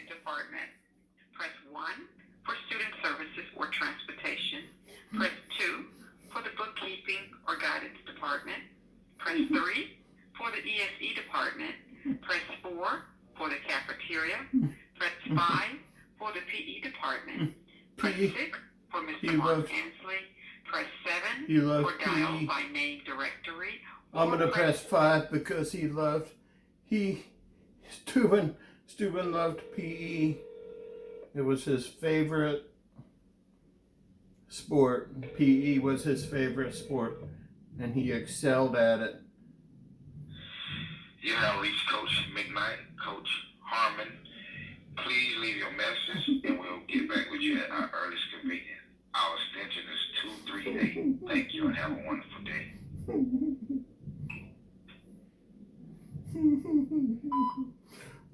department. Press 1 for student services or transportation. Press 2 for the bookkeeping or guidance department. Press 3 for the ESE department. Press 4 for the cafeteria. Press 5 for the PE department. Press 6 for Mr. Mark Ansley. Press 7 for dial by name directory. I'm going to press 5 because Stuben loved PE. It was his favorite sport. PE was his favorite sport, and he excelled at it. You have reached Coach McKnight, Coach Harmon. Please leave your message, and we'll get back with you at our earliest convenience. Our extension is 238. Thank you, and have a wonderful day.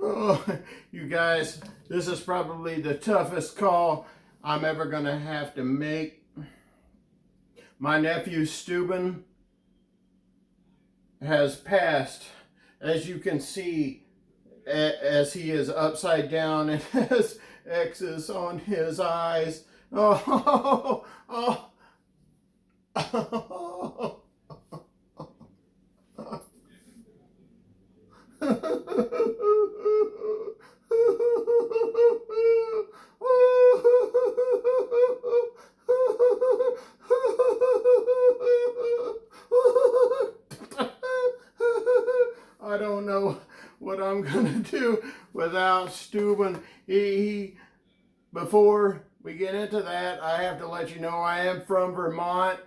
Oh, you guys, this is probably the toughest call I'm ever going to have to make. My nephew Stuben has passed. As you can see, as he is upside down and has X's on his eyes. Oh, oh, oh. I don't know what I'm gonna do without Stuben. Before we get into that, I have to let you know I am from Vermont,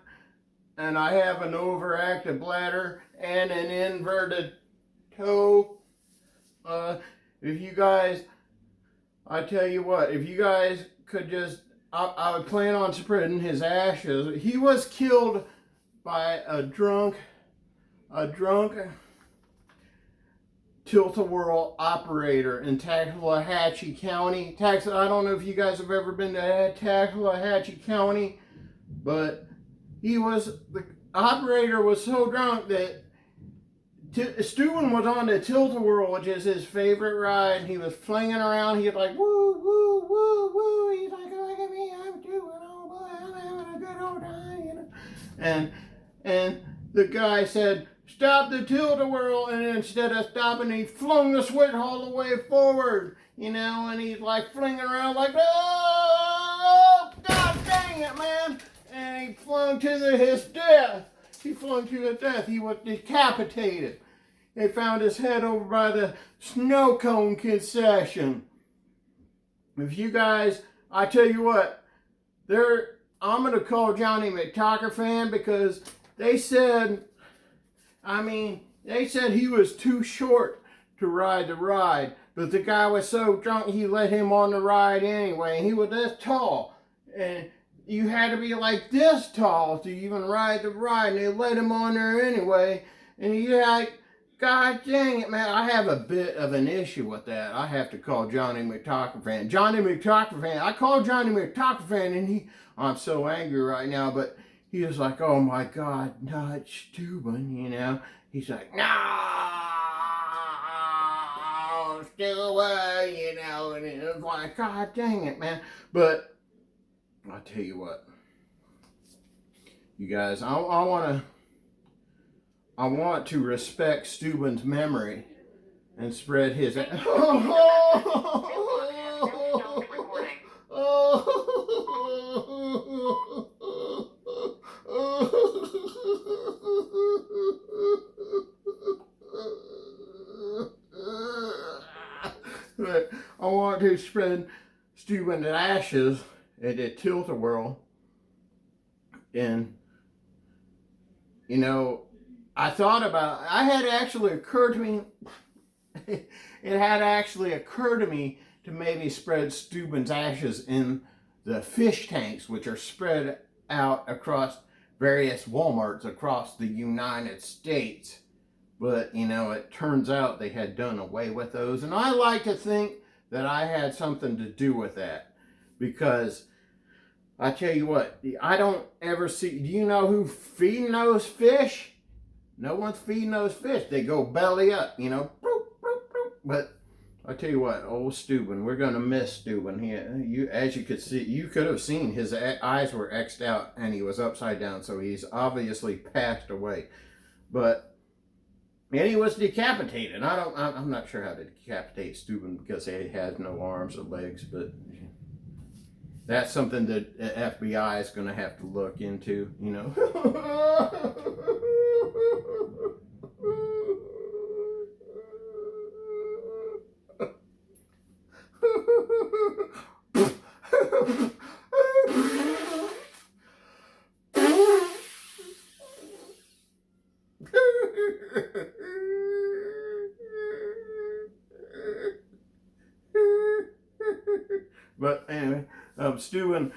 and I have an overactive bladder and an inverted toe. If you guys, I tell you what, if you guys could just, I would plan on spreading his ashes. He was killed by a drunk tilt-a-whirl operator in Tallahatchie County. I don't know if you guys have ever been to Tallahatchie County, but the operator was so drunk that Stuben was on the tilt-a-whirl, which is his favorite ride, and he was flinging around. He was like, woo, woo, woo, woo. He's like, look at me, I'm doing, oh boy, I'm having a good old time, you know. And the guy said, stop the tilt-a-whirl, and instead of stopping, he flung the switch all the way forward, you know, and he's like flinging around like, oh, God dang it, man. And he flung to his death. He flung to his death. He was decapitated. They found his head over by the snow cone concession. If you guys, I tell you what, I'm going to call Johnny McTockerfan because they said he was too short to ride the ride, but the guy was so drunk he let him on the ride anyway. He was this tall, and you had to be like this tall to even ride the ride, and they let him on there anyway. And you're like, God dang it, man. I have a bit of an issue with that. I have to call Johnny McTockerfan. Johnny McTockerfan. I called Johnny McTockerfan, and I'm so angry right now, but he was like, oh my God, not Stuben, you know. He's like, no, Stuben, you know. And it was like, God dang it, man. But I'll tell you what, you guys, I want to respect Stuben's memory and spread his. But I want to spread Stuben's ashes at the tilt-a-whirl, and you know, I thought about it. It had actually occurred to me to maybe spread Stuben's ashes in the fish tanks, which are spread out across various Walmarts across the United States. But, you know, it turns out they had done away with those. And I like to think that I had something to do with that. Because, I tell you what, I don't ever see... Do you know who's feeding those fish? No one's feeding those fish. They go belly up, you know. But I tell you what, old Stuben, we're gonna miss Stuben. As you could see, you could have seen his eyes were X'd out and he was upside down, so he's obviously passed away. And he was decapitated. I'm not sure how to decapitate Stuben because he has no arms or legs, but that's something that the FBI is gonna have to look into. You know. But anyway, Stuben,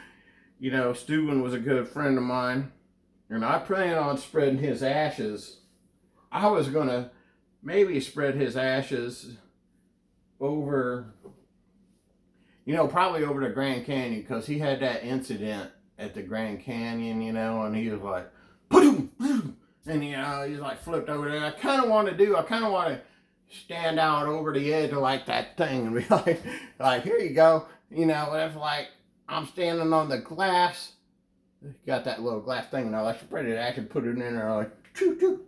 Stuben was a good friend of mine, and I plan on spreading his ashes. I was gonna maybe spread his ashes over, probably over the Grand Canyon, because he had that incident at the Grand Canyon, and he was like, and he's like flipped over there. I kind of want to stand out over the edge of like that thing and be like here you go, it's like I'm standing on the glass. Got that little glass thing, and I like spread it out and put it in there like choo choo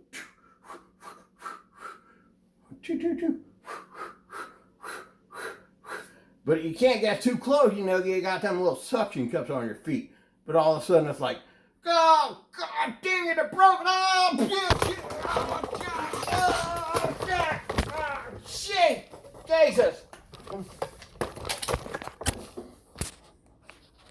choo choo choo. But you can't get too close, you got them little suction cups on your feet. But all of a sudden it's like, oh, God dang it, it broke. Oh, shit. Oh, God. Oh, God. Oh, shit. Jesus.